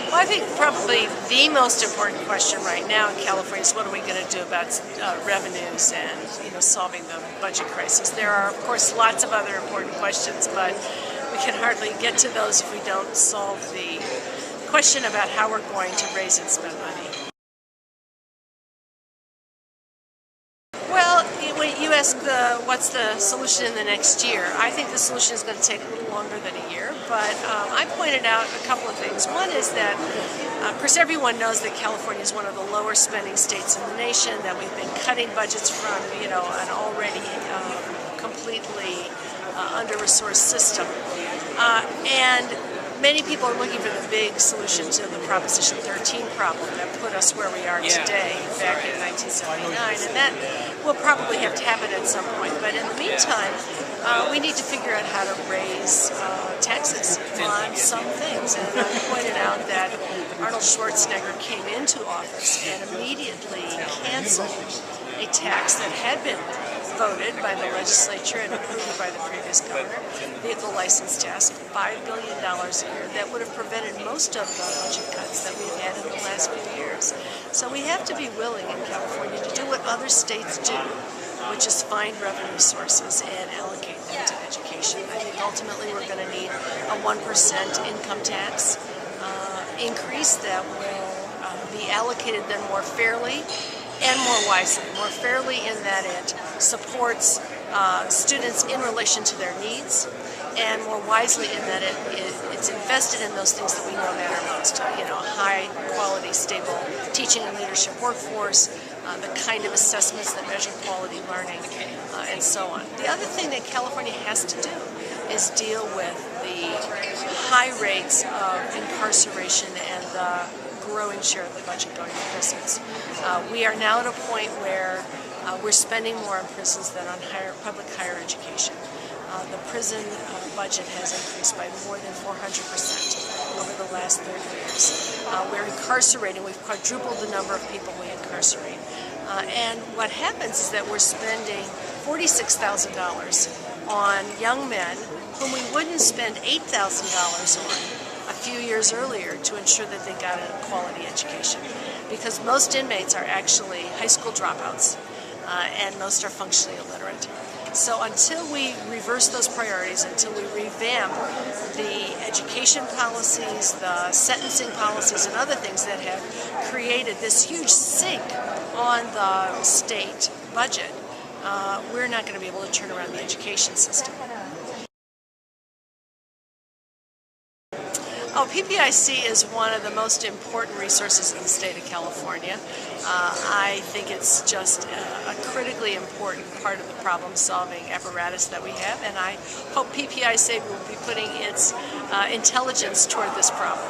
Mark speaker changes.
Speaker 1: Well, I think probably the most important question right now in California is what are we going to do about revenues and solving the budget crisis. There are, of course, lots of other important questions, but we can hardly get to those if we don't solve the question about how we're going to raise and spend money. Well, you ask what's the solution in the next year. I think the solution is going to take a little longer than a year, but I pointed out a couple of things. One is that, of course, everyone knows that California is one of the lower spending states in the nation, that we've been cutting budgets from, an already completely under-resourced system. And many people are looking for the big solution to the Proposition 13 problem that put us where we are today back in 1979, and that will probably have to happen at some point. But in the meantime, we need to figure out how to raise taxes on some things. And I pointed out that Arnold Schwarzenegger came into office and immediately canceled a tax that had been voted by the legislature and approved by the previous governor, vehicle license tax, $5 billion a year, that would have prevented most of the budget cuts that we've had in the last few years. So we have to be willing in California to do what other states do, which is find revenue sources and allocate them to education. I think ultimately we're going to need a 1% income tax increase that will be allocated then more fairly and more wisely. More fairly in that it supports students in relation to their needs, and more wisely in that it's invested in those things that we know matter most. High quality, stable teaching and leadership workforce, the kind of assessments that measure quality learning, and so on. The other thing that California has to do is deal with the high rates of incarceration and the growing share of the budget going to prisons. We are now at a point where we're spending more on prisons than on public higher education. The prison budget has increased by more than 400% over the last 30 years. We're incarcerating, we've quadrupled the number of people we incarcerate. And what happens is that we're spending $46,000 on young men whom we wouldn't spend $8,000 on a few years earlier to ensure that they got a quality education. Because most inmates are actually high school dropouts, and most are functionally illiterate. So until we reverse those priorities, until we revamp the education policies, the sentencing policies, and other things that have created this huge sink on the state budget, we're not going to be able to turn around the education system. PPIC is one of the most important resources in the state of California. I think it's just a critically important part of the problem-solving apparatus that we have, and I hope PPIC will be putting its intelligence toward this problem.